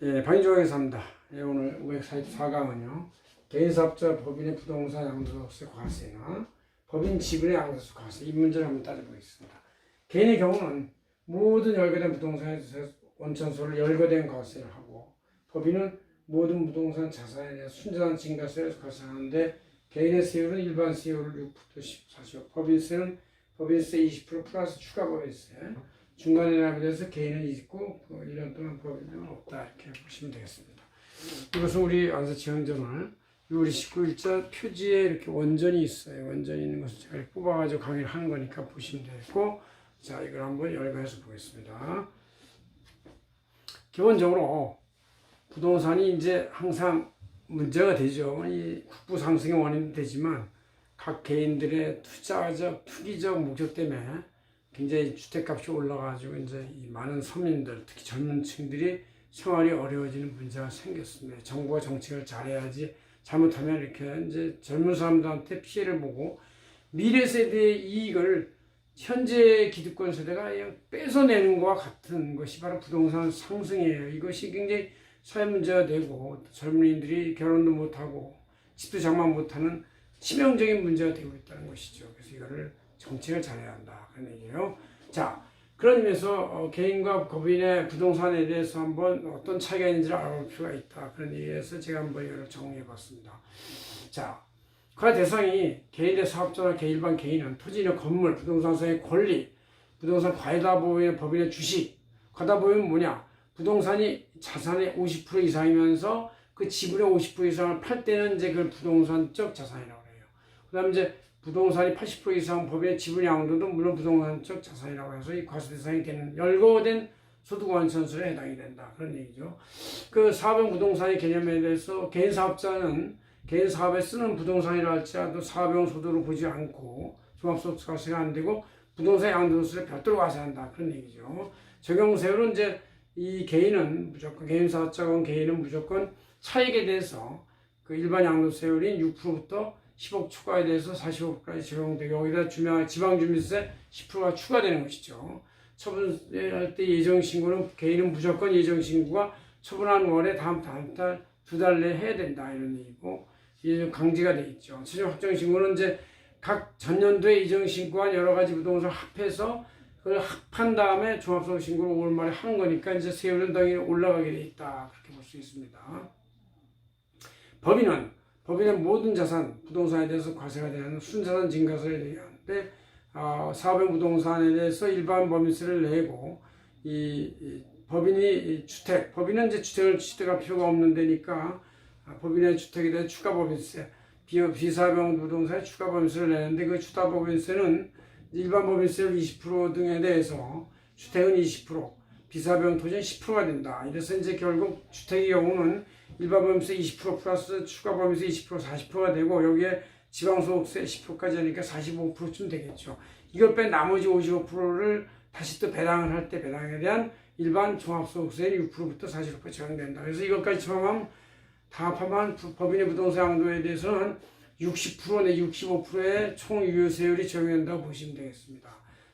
예, 방조항에서입니다. 예, 오늘 544강은요. 개인사업자 법인의 부동산 양도소득세 과세나 법인 지분의 양도소득 과세 이 문제를 한번 따져보겠습니다. 개인의 경우는 모든 열거된 부동산에 대해서 원천소를 열거된 과세를 하고, 법인은 모든 부동산 자산에 대해서 순자산 증가세를 과세하는데, 개인의 세율은 일반 세율을 6%, 14%, 법인세는 법인세 20% 플러스 추가 법인세, 중간에 납입해서 개인은 있고 1년 동안 법인은 없다, 이렇게 보시면 되겠습니다. 이것은 우리 안서지형전을 6월 29일자 표지에 이렇게 원전이 있어요. 원전이 있는 것을 제가 뽑아가지고 강의를 하는 거니까 보시면 되겠고, 자, 이걸 한번 열거해서 보겠습니다. 기본적으로 부동산이 이제 항상 문제가 되죠. 이 국부 상승의 원인도 되지만 각 개인들의 투자적, 투기적 목적 때문에 굉장히 주택값이 올라가지고 이제 이 많은 서민들, 특히 젊은 층들이 생활이 어려워지는 문제가 생겼습니다. 정부가 정책을 잘해야지, 잘못하면 이렇게 이제 젊은 사람들한테 피해를 보고 미래 세대의 이익을 현재 기득권 세대가 그냥 뺏어내는 것과 같은 것이 바로 부동산 상승이에요. 이것이 굉장히 사회 문제가 되고, 젊은이들이 결혼도 못하고 집도 장만 못하는 치명적인 문제가 되고 있다는 것이죠. 그래서 이거를 정책을 잘해야 한다, 그런 얘기예요. 자, 그런 의미에서 개인과 법인의 부동산에 대해서 한번 어떤 차이가 있는지를 알아볼 필요가 있다, 그런 얘기에서 제가 한번 이걸 정리해 봤습니다. 자, 그 대상이 개인의 사업자나 일반 개인은 토지나 건물, 부동산사의 권리, 부동산 과다보유의 법인의 주식, 과다보유는 뭐냐? 부동산이 자산의 50% 이상이면서 그 지분의 50% 이상을 팔 때는 이제 그걸 부동산적 자산이라고 해요. 그 다음에 이제 부동산이 80% 이상 법인의 지분 양도도 물론 부동산적 자산이라고 해서 이 과세 대상이 되는 열거된 소득 원천설에 해당이 된다, 그런 얘기죠. 그 사업용 부동산의 개념에 대해서 개인 사업자는 개인 사업에 쓰는 부동산이라 할지라도 사업용 소득으로 보지 않고 종합소득 과세가 안 되고 부동산 양도소득을 별도로 과세한다, 그런 얘기죠. 적용세율은 이제 이 개인은 무조건, 개인 사업자건 개인은 무조건 차익에 대해서 그 일반 양도세율인 6%부터 10억 초과에 대해서 45%까지 적용되고, 여기다 지방주민세 10%가 추가되는 것이죠. 처분할 때 예정신고는 개인은 무조건 예정신고가 처분한 월에 다음 달, 2달 내에 해야 된다, 이런 얘기고, 이게 강제가 되어 있죠. 최종 확정신고는 이제 각 전년도에 예정신고한 여러 가지 부동산을 합해서 그걸 합한 다음에 종합소득신고를 5월 말에 하는 거니까 이제 세율은 당연히 올라가게 돼 있다, 그렇게 볼 수 있습니다. 법인의 모든 자산, 부동산에 대해서 과세가 되는 순자산 증가세를 얘기하는데, 사업용 부동산에 대해서 일반 법인세를 내고, 법인이 법인은 이제 주택을 취득할 필요가 없는 데니까 법인의 주택에 대해 추가 법인세, 비사업용 부동산에 추가 법인세를 내는데, 그 추가 법인세는 일반 법인세율 20% 등에 대해서 주택은 20%, 비사업용 토지는 10%가 된다. 이래서 이제 결국 주택의 경우는 일반 법인세 20% 플러스 추가 법인세 20% 40%가 되고, 여기에 지방소득세 10%까지 하니까 45%쯤 되겠죠. 이걸 뺀 나머지 55%를 다시 또 배당을 할 때 배당에 대한 일반 종합소득세 6%부터 40% 적용된다. 그래서 이것까지 다 합하면 법인의 부동산 양도에 대해서는 60% 내 65%의 총 유효세율이 적용된다고 보시면 되겠습니다.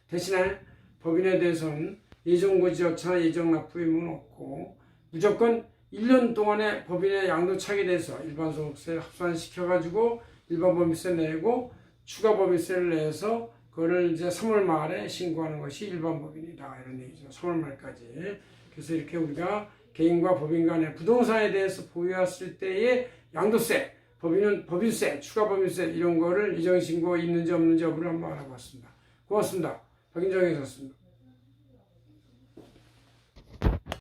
대신에 법인에 대해서는 예정고지여차나 예정납부 의무는 없고, 무조건 1년 동안에 법인의 양도차익에 대해서 일반소득세를 합산시켜가지고 일반 법인세 내고 추가 법인세를 내서 그거를 이제 3월 말에 신고하는 것이 일반 법인이다, 이런 얘기죠. 3월 말까지. 그래서 이렇게 우리가 개인과 법인 간의 부동산에 대해서 보유했을 때의 양도세, 법인은 법인세, 추가 법인세 이런 거를 이전신고 있는지 없는지 여부를 한번 알아봤습니다. 고맙습니다. 박인정이었습니다.